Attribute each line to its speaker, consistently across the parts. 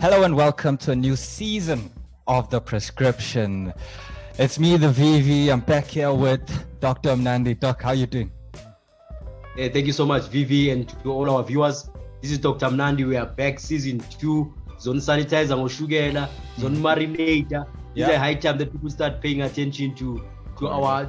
Speaker 1: Hello and welcome to a new season of The Prescription. It's me, the VV. I'm back here with Dr. Mnandi. Doc, how are you doing?
Speaker 2: Thank you so much, VV, and to all our viewers. This is Dr. Mnandi. We are back, season 2. Zone sanitizer, Moshugela, Zone marinator. It's a high time that people start paying attention to our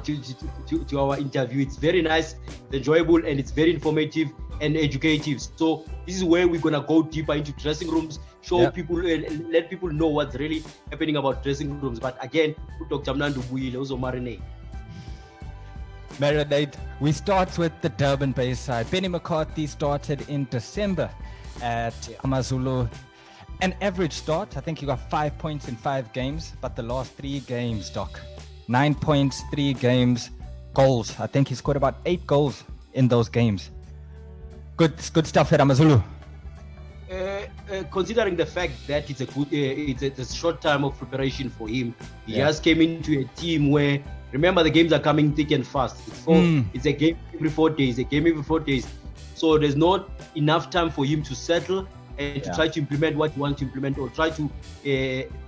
Speaker 2: interview. It's very nice, enjoyable, and it's very informative and educative. So this is where we're gonna go deeper into dressing rooms, show people, let people know what's really happening about dressing rooms. But again, Dr. Mnandi Buile also marinate.
Speaker 1: Marinade. We start with the Durban Bayside. Benni McCarthy started in December at AmaZulu. An average start. I think he got 5 points in 5 games, but the last 3 games, Doc, 9 points, 3 games, goals. I think he scored about 8 goals in those games. Good stuff at AmaZulu.
Speaker 2: Considering the fact that it's a good, it's a short time of preparation for him, he just came into a team where, remember, the games are coming thick and fast. It's a game every 4 days. So there's not enough time for him to settle and to try to implement what he wants to implement, or try to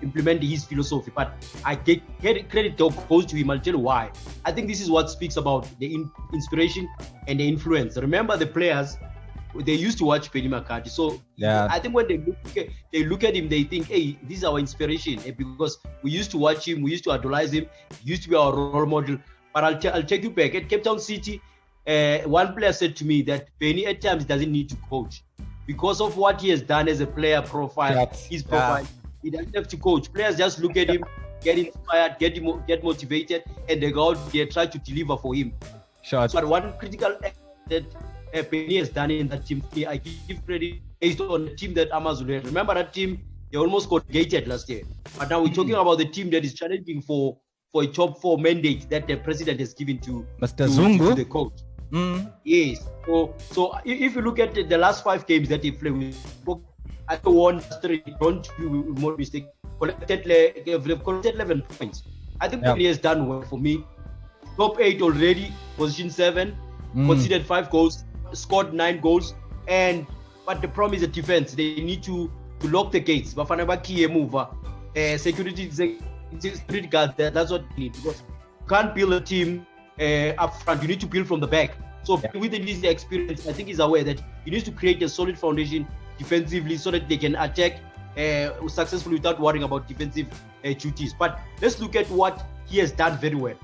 Speaker 2: implement his philosophy. But I get credit goes to him. I'll tell you why. I think this is what speaks about the inspiration and the influence. Remember, the players, they used to watch Benni McCarthy. So I think when they look at him, they think, hey, this is our inspiration, because we used to watch him, we used to idolize him, he used to be our role model. But I'll take you back. At Cape Town City, one player said to me that Benni at times doesn't need to coach. Because of what he has done as a player profile, his profile, he doesn't have to coach. Players just look at him, get inspired, get motivated, and they go out there, try to deliver for him.
Speaker 1: Sure.
Speaker 2: But one critical act that Benni has done in that team, I give credit based on the team that AmaZulu had. Remember that team, they almost got gated last year. But now we're talking about the team that is challenging for a top 4 mandate that the president has given to
Speaker 1: Zungu,
Speaker 2: to the coach. Yes. So if you look at the last 5 games that he played, I won 3. Don't be more mistake. Collected 11 points. I think he has done well for me. Top 8 already, position 7, conceded 5 goals, scored 9 goals, but the problem is the defense. They need to lock the gates. Bafana Bakiye mover, security guard. That's what you need, because you can't build a team up front. You need to build from the back. So with his experience, I think he's aware that he needs to create a solid foundation defensively so that they can attack successfully without worrying about defensive duties. But let's look at what he has done very well.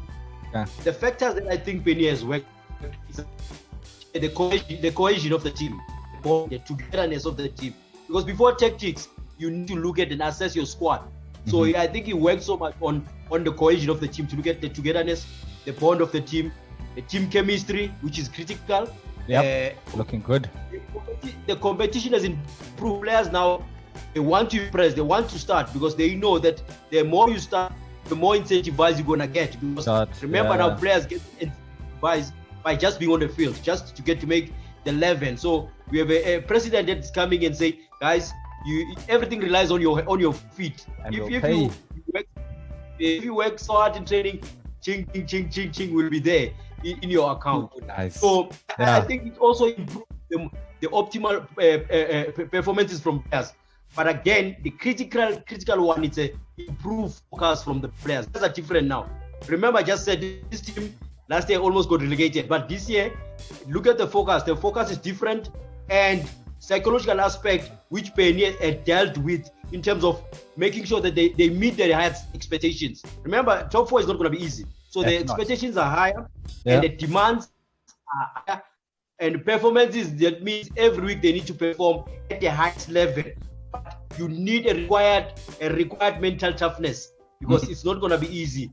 Speaker 2: The factors that I think Benni has worked is the cohesion of the team, the togetherness of the team. Because before tactics, you need to look at and assess your squad. So I think he worked so much on the cohesion of the team, to look at the togetherness, the bond of the team chemistry, which is critical.
Speaker 1: Looking good.
Speaker 2: The competition has improved. Players now, they want to impress, they want to start, because they know that the more you start, the more incentivized you're gonna get. Because remember now, players get incentivized by just being on the field, just to get to make the 11. So we have a president that's coming and say, guys, everything relies on your feet.
Speaker 1: And
Speaker 2: if you work so hard in training, ching will be there in your account.
Speaker 1: Nice.
Speaker 2: So I think it also improves the optimal performances from players. But again, the critical one is a improved focus from the players. Those are different now. Remember, I just said this team last year almost got relegated, but this year, look at the focus. The focus is different, and psychological aspect which Benni had dealt with in terms of making sure that they meet their highest expectations. Remember, top 4 is not going to be easy. So the expectations are higher, and the demands are higher, and performances, that means every week they need to perform at the highest level. But you need a required mental toughness, because it's not going to be easy.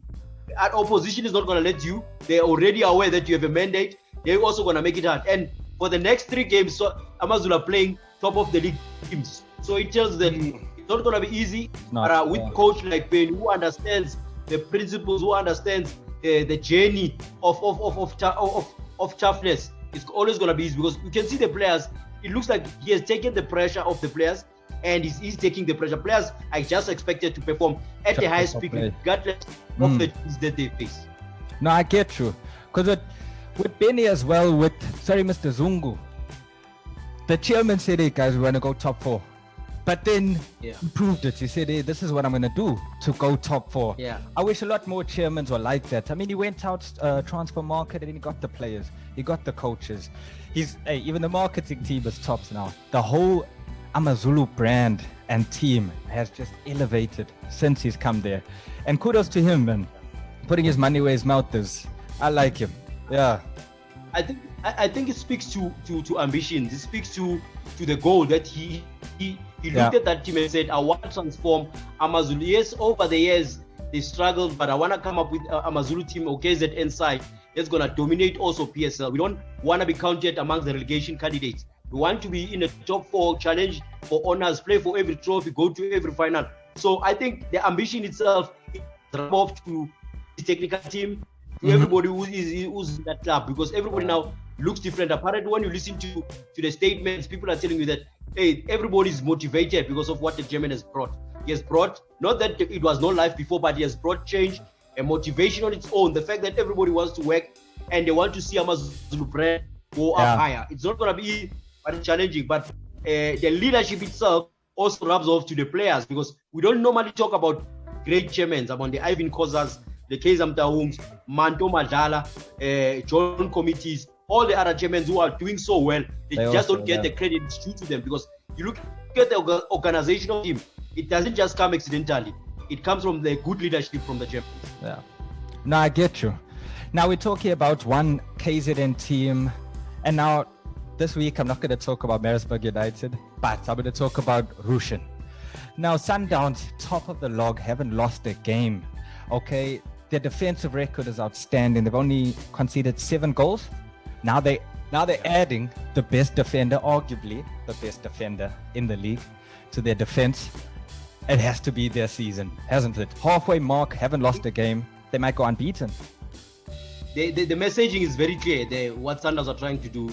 Speaker 2: Our opposition is not going to let you. They're already aware that you have a mandate. They're also going to make it hard. And for the next 3 games, so AmaZulu are playing top of the league teams. So it tells that it's not going to be easy. But with a coach like Benni, who understands the principles, who understands the journey of toughness, it's always going to be easy, because you can see the players. It looks like he has taken the pressure off the players, and he's taking the pressure. Players are just expected to perform at the highest peak, regardless of the teams that they face.
Speaker 1: No, I get you. Because with Benni as well, Mr. Zungu, the chairman said, hey guys, we want to go top 4. But then he proved it. He said, hey, this is what I'm going to do to go top 4.
Speaker 2: Yeah.
Speaker 1: I wish a lot more chairmen were like that. I mean, he went out transfer market and he got the players. He got the coaches. Even the marketing team is tops now. The whole AmaZulu brand and team has just elevated since he's come there. And kudos to him, man. Putting his money where his mouth is. I like him. Yeah.
Speaker 2: I think it speaks to ambitions. It speaks to the goal that he looked at that team and said, I want to transform AmaZulu. Yes, over the years they struggled, but I want to come up with AmaZulu team, KZN side, that's going to dominate also PSL. We don't want to be counted amongst the relegation candidates. We want to be in the top 4, challenge for honors, play for every trophy, go to every final. So I think the ambition itself is off to the technical team, to everybody who's in that club, because everybody now looks different. Apparently, when you listen to the statements, people are telling you that, hey, everybody is motivated because of what the German has brought. He has brought, not that it was no life before, but he has brought change and motivation on its own. The fact that everybody wants to work and they want to see AmaZulu brand go up higher. It's not going to be challenging, but the leadership itself also rubs off to the players, because we don't normally talk about great chairmen, about the Ivan Kozas, the Kezam Tahungs, Manto Madala, John Committees, all the other chairmen who are doing so well. They just don't get the credit due to them, because you look at the organizational team, it doesn't just come accidentally. It comes from the good leadership from the Germans.
Speaker 1: Yeah. No, I get you. Now we're talking about one KZN team, and now this week I'm not going to talk about Maritzburg United, but I'm going to talk about Rushine. Now Sundowns, top of the log, haven't lost a game. Okay, their defensive record is outstanding. They've only conceded 7 goals. Now they're adding the best defender, arguably the best defender in the league, to their defense. It has to be their season, hasn't it? Halfway mark, haven't lost a game. They might go unbeaten.
Speaker 2: The messaging is very clear, what Sundowns are trying to do.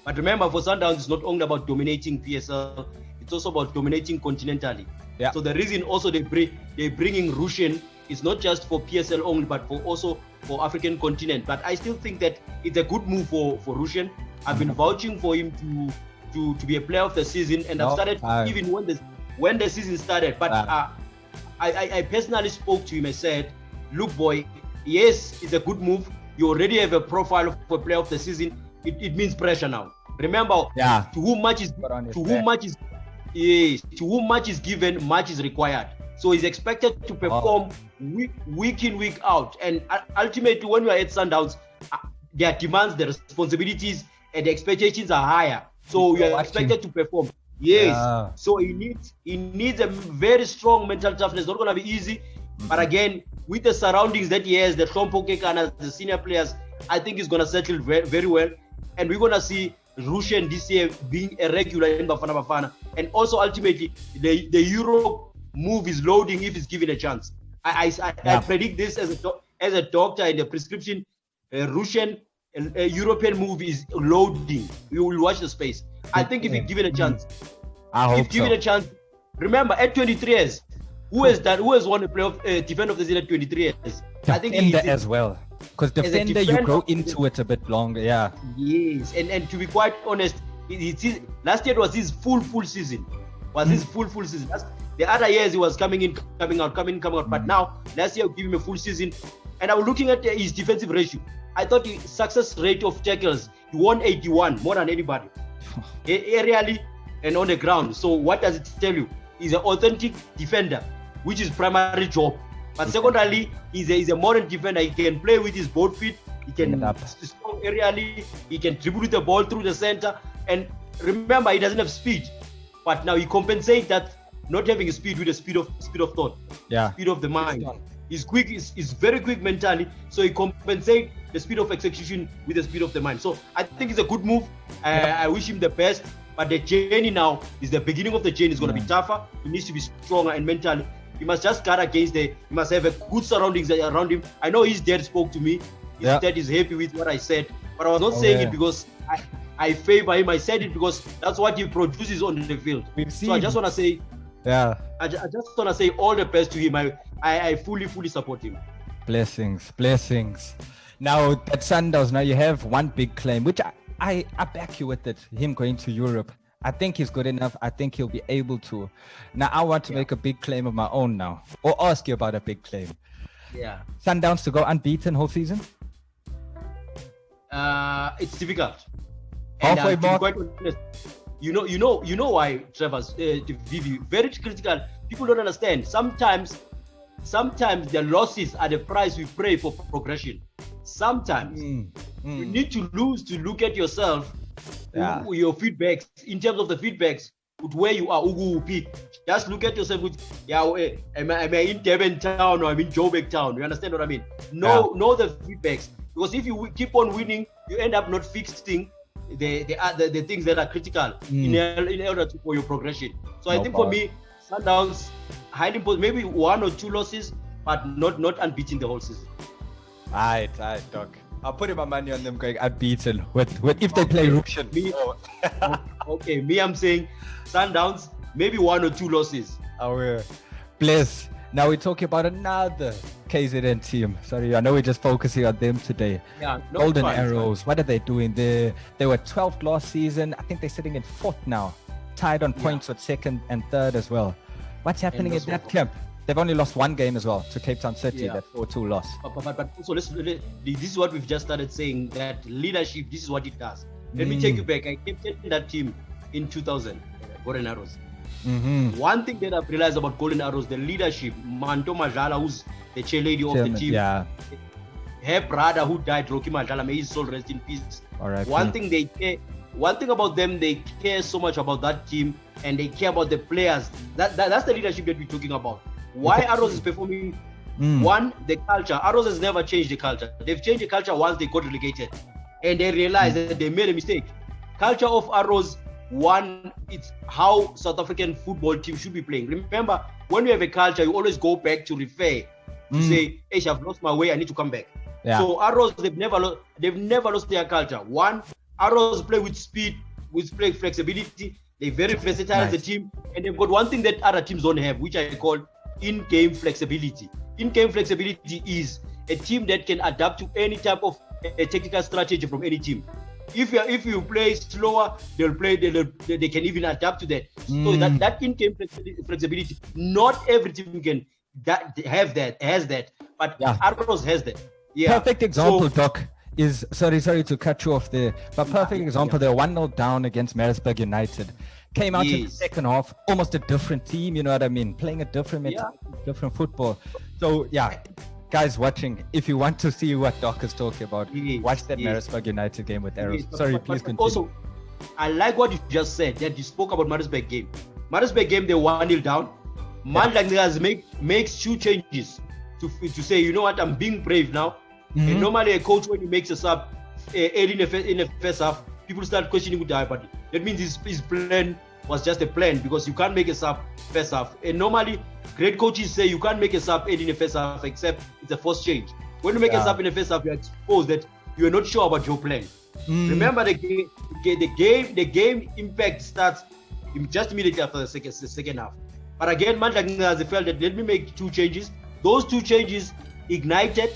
Speaker 2: But remember, for Sundowns, it's not only about dominating PSL, it's also about dominating continentally. Yeah. So the reason also they're bringing Rushine is not just for PSL only, but also for African continent. But I still think that it's a good move for Rushine. I've been vouching for him to be a player of the season, and I've started even when the season started. But I personally spoke to him and said, look, boy, yes, it's a good move. You already have a profile for player of the season. It means pressure now. Remember, to whom much is given, much is required. So he's expected to perform week in, week out. And ultimately, when we are at Sundowns, their demands, the responsibilities, and the expectations are higher. So you are expected to perform. Yes. Yeah. So he needs a very strong mental toughness. It's not going to be easy. But again, with the surroundings that he has, the Trompo Kekana, the senior players, I think he's going to settle very, very well. And we're going to see Rushine this year being a regular in Bafana Bafana. And also, ultimately, the Europe move is loading if it's given a chance. I predict this as a doctor in the prescription. Rushine, a European move is loading. You will watch the space. I think if he's given a chance. Given a chance. Remember, at 23 years, who has won the playoff defender of the season at 23 years?
Speaker 1: I think he as well. Because defender, you grow into it a bit longer. Yeah.
Speaker 2: Yes, and to be quite honest, last year was his full season. His full season. The other years he was coming in, coming out. But now, last year, I'll give him a full season. And I was looking at his defensive ratio. I thought the success rate of tackles, he won 81, more than anybody. Aerially and on the ground. So what does it tell you? He's an authentic defender, which is primary job. But secondarily, he's a modern defender. He can play with his both feet. He can strong aerially. He can dribble the ball through the center. And remember, he doesn't have speed. But now he compensates that not having speed with the speed of thought. Yeah. Speed of the mind. He's quick. He's very quick mentally. So he compensates the speed of execution with the speed of the mind. So I think it's a good move. I wish him the best. But the journey now is the beginning of the journey. It's going to be tougher. He needs to be stronger and mentally. He must just guard against he must have a good surroundings around him. I know his dad spoke to me. His dad is happy with what I said. But I was not saying it because I favor him. I said it because that's what he produces on the field. So I just want to say, I just want to say all the best to him. I fully support him.
Speaker 1: Blessings. Now at Sundowns, now you have one big claim, which I back you with it. Him going to Europe. I think he's good enough. I think he'll be able to. Now, I want to make a big claim of my own now, or ask you about a big claim.
Speaker 2: Yeah.
Speaker 1: Sundowns to go unbeaten whole season?
Speaker 2: It's difficult.
Speaker 1: Halfway
Speaker 2: and, to be
Speaker 1: mark?
Speaker 2: quite honest, you know why, Trevor's Vivi, very critical. People don't understand. Sometimes the losses are the price we pay for progression. Sometimes you need to lose to look at yourself, your feedbacks, in terms of the feedbacks with where you are. Just look at yourself with, am I in Devon town or I'm in Joburg town? You understand what I mean? Know the feedbacks, because if you keep on winning, you end up not fixing the things that are critical in order for your progression. So I think for me, Sundowns highly important, maybe 1 or 2 losses, but not unbeaten the whole season.
Speaker 1: Alright, Doc. I'll put my money on them going unbeaten with if they play Rushine.
Speaker 2: Okay, I'm saying Sundowns, maybe 1 or 2 losses.
Speaker 1: Bless. Now we're talking about another KZN team. Sorry, I know we're just focusing on them today.
Speaker 2: Yeah,
Speaker 1: Golden Arrows. What are they doing? They were 12th last season. I think they're sitting in 4th now, tied on points with 2nd and 3rd as well. What's happening at that camp? They've only lost 1 game as well to Cape Town City, that 4-2 loss.
Speaker 2: But also, this is what we've just started saying, that leadership, this is what it does. Let me take you back. I captained that team in 2000, Golden Arrows. One thing that I've realized about Golden Arrows, the leadership, Manto Majala, who's the chair lady of the team, her brother who died, Rocky Majala, may his soul rest in peace. One thing about them, they care so much about that team, and they care about the players. That's the leadership that we're talking about. Why Arrows is performing? One, the culture. Arrows has never changed the culture. They've changed the culture once they got relegated, and they realized that they made a mistake. Culture of Arrows, one, it's how South African football team should be playing. Remember, when you have a culture, you always go back to refer to say, "Hey, I've lost my way. I need to come back." So Arrows, they've never lost their culture. One, Arrows play with speed, with play flexibility. They're very versatile as a team, and they've got one thing that other teams don't have, which I call in-game flexibility. In-game flexibility is a team that can adapt to any type of technical strategy from any team. If you play slower, they can even adapt to that. So that in-game flexibility, not every team can has that, but Arrows has that.
Speaker 1: Perfect example, Doc, is sorry to cut you off there, but perfect example, they're 1-0 down against Maritzburg United. Came out in the second half, almost a different team, you know what I mean? Playing a different mentality, different football. So guys watching, if you want to see what Doc is talking about, watch that Maritzburg United game with Arrows. Sorry, please continue. Also,
Speaker 2: I like what you just said, that you spoke about Maritzburg game. Maritzburg game, they 1-0 down. Mandla makes 2 changes to say, you know what, I'm being brave now. And normally a coach, when he makes a sub early in the first half, people start questioning with the body. That means his plan was just a plan, because you can't make a sub first half. And normally, great coaches say you can't make a sub early in the first half except it's a forced change. When you make a sub in the first half, you expose that you are not sure about your plan. Remember, the game impact starts just immediately after the second half. But again, Mandla felt that let me make 2 changes. Those 2 changes ignited,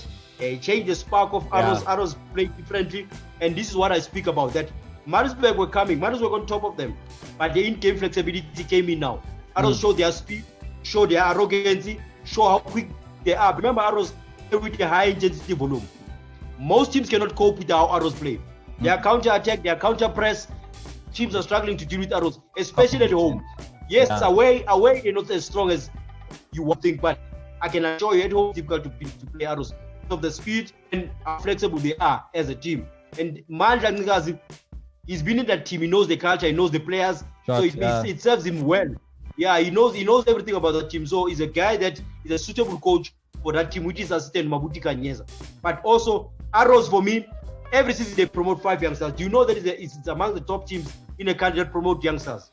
Speaker 2: changed the spark of Arrows. Arrows played differently, and this is what I speak about. That Maritzburg were coming. Maritzburg were on top of them, but the in-game flexibility came in now. Arrows showed their speed, showed their arrogance, show how quick they are. Remember, Arrows play with a high intensity volume. Most teams cannot cope with how Arrows play. Their counter attack, their counter press, teams are struggling to deal with Arrows, especially at home. Yes, away they're not as strong as you would think, but I can assure you at home it's difficult to play Arrows of the speed and how flexible they are as a team. And Mandla, he's been in that team. He knows the culture. He knows the players. It serves him well. Yeah, he knows everything about the team. So he's a guy that is a suitable coach for that team, which is assistant Mabuti Kanyeza. But also Arrows, for me, every season they promote 5 youngsters. Do you know that it's among the top teams in the country that promote youngsters?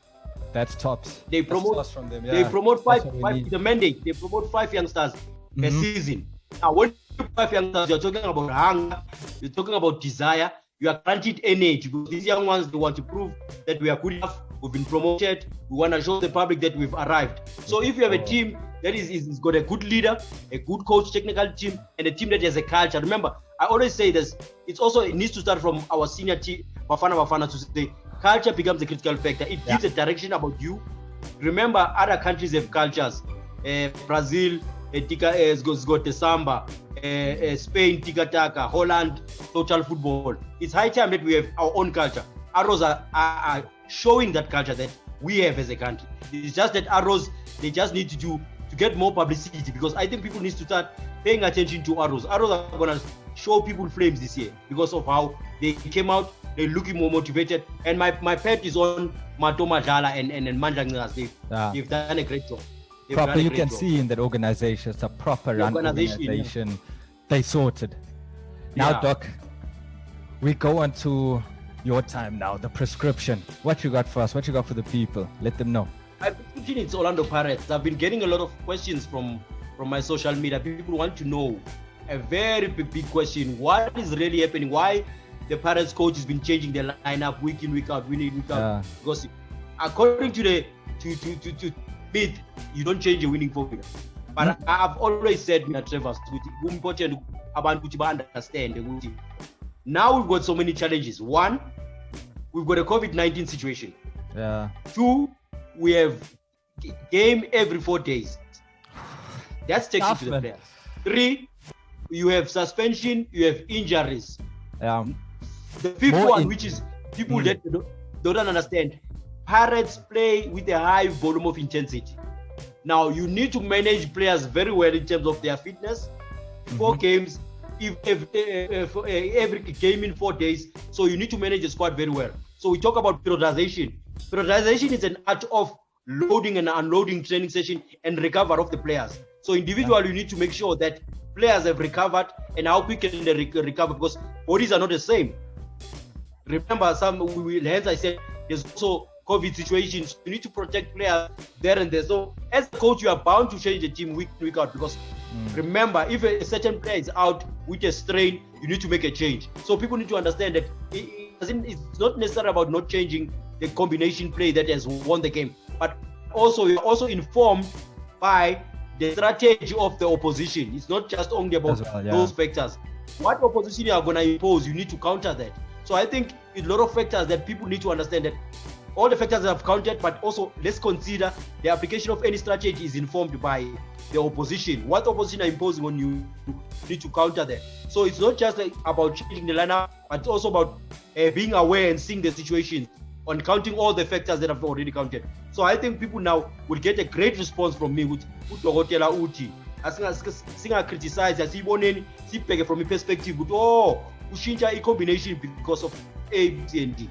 Speaker 1: That's tops.
Speaker 2: They promote from them. They promote 5 the mandate. They promote 5 youngsters per season. Now, when you 5 youngsters, you're talking about hunger, you're talking about desire, you are granted energy, because these young ones, they want to prove that we are good enough, we've been promoted, we want to show the public that we've arrived. So if you have a team that is got a good leader, a good coach, technical team, and a team that has a culture. Remember, I always say this, it needs to start from our senior team, Bafana, to say, culture becomes a critical factor. It gives a direction about you. Remember, other countries have cultures. Brazil has got the samba. Spain, tiki-taka. Holland, total football. It's high time that we have our own culture. Arrows are showing that culture that we have as a country. It's just that Arrows, they just need to get more publicity, because I think people need to start paying attention to Arrows. Arrows are going to show people flames this year because of how they came out. They're looking more motivated. And my pet is on Matoma Jala and Manjangas. They've done a great job.
Speaker 1: Proper, you can see in that organization, it's a proper run organization. They sorted. Now, Doc, we go on to your time now, the prescription. What you got for us? What you got for the people? Let them know.
Speaker 2: My prescription is Orlando Pirates. I've been getting a lot of questions from my social media. People want to know a very big question. What is really happening? Why the Pirates coach has been changing their lineup week in, week out, week out? Because according to the myth, you don't change a winning formula. But I've always said, Trevor, important to understand. Now we've got so many challenges. One, we've got a COVID-19 situation. Two, we have game every 4 days. That's taxing to the players. Three, you have suspension, you have injuries. The fifth one, which is people that don't understand. Pirates play with a high volume of intensity. Now, you need to manage players very well in terms of their fitness. 4 games, every game in 4 days. So you need to manage the squad very well. So we talk about periodization. Periodization is an art of loading and unloading training session and recover of the players. So individually, you need to make sure that players have recovered and how quick can they recover, because bodies are not the same. Remember, hence I said there's also COVID situations. You need to protect players there and there. So as a coach, you are bound to change the team week out, because remember, if a certain player is out with a strain, you need to make a change. So people need to understand that it's not necessarily about not changing the combination play that has won the game, but also you're also informed by the strategy of the opposition. It's not just only about those factors. What opposition you are going to impose, you need to counter that. So I think a lot of factors that people need to understand, that all the factors have counted, but also let's consider the application of any strategy is informed by the opposition. What opposition are imposing on you need to counter that. So it's not just about changing the lineup, but it's also about being aware and seeing the situation on counting all the factors that I've already counted. So I think people now will get a great response from me with Utogotela Uti. I criticize, I see from a perspective, ushinja a combination because of A, B, C, and D.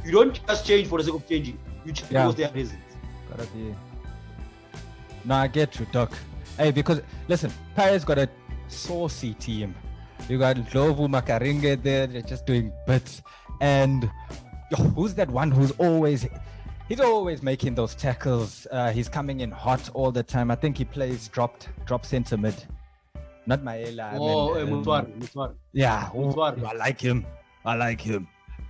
Speaker 2: You don't just change for the sake of changing. You change because there are reasons.
Speaker 1: No, I get you, Doc. Hey, because listen, Paris got a saucy team. You got Lovu Makaringe there, they're just doing bits. And who's that one who's always making those tackles? He's coming in hot all the time. I think he plays drop center mid. Not Maela.
Speaker 2: Mutwari.
Speaker 1: Yeah, I like him.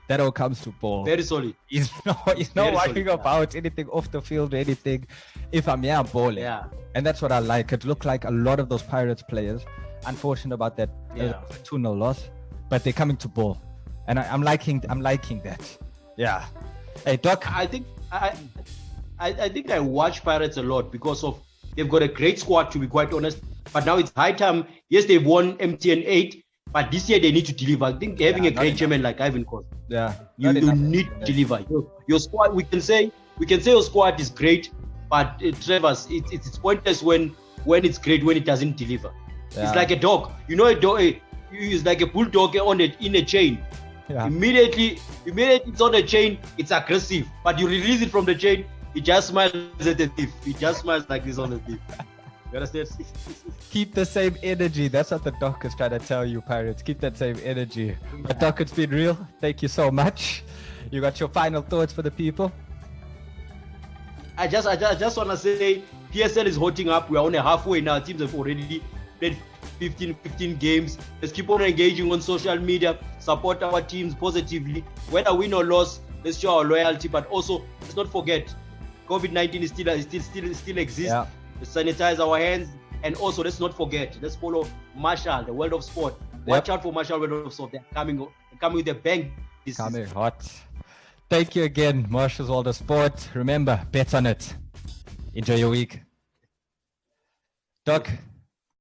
Speaker 1: That all comes to ball.
Speaker 2: Very solid.
Speaker 1: He's not worrying about anything off the field or anything. If I'm balling. Yeah. And that's what I like. It looked like a lot of those Pirates players, unfortunate about that 2-0 loss, but they're coming to ball. And I'm liking that. Yeah. Hey, Doc.
Speaker 2: I think I watch Pirates a lot because of they've got a great squad, to be quite honest. But now it's high time. Yes, they've won MTN 8, but this year they need to deliver. I think having a great chairman like Ivan Cost.
Speaker 1: Yeah.
Speaker 2: You need to deliver. Your squad, we can say your squad is great, but Trevor's, it's pointless when it's great when it doesn't deliver. Yeah. It's like a dog. You know, a dog is like a bulldog in a chain. Yeah. Immediately it's on the chain, it's aggressive. But you release it from the chain, it just smiles at the thief. It just smiles like this on the thief. You understand?
Speaker 1: Keep the same energy. That's what the Doc is trying to tell you, Pirates. Keep that same energy. But Doc, it's been real. Thank you so much. You got your final thoughts for the people?
Speaker 2: I just want to say PSL is hotting up. We are only halfway now. Teams have already played 15 games. Let's keep on engaging on social media. Support our teams positively. Whether win or loss, let's show our loyalty. But also, let's not forget, COVID-19 is still exists. Yeah. Let's sanitize our hands. And also, let's not forget, let's follow Marshall, the world of sport. Watch out for Marshall, world of sport. They're coming with a bang.
Speaker 1: Coming hot. Thank you again, Marshall's World of Sport. Remember, bet on it. Enjoy your week. Doc.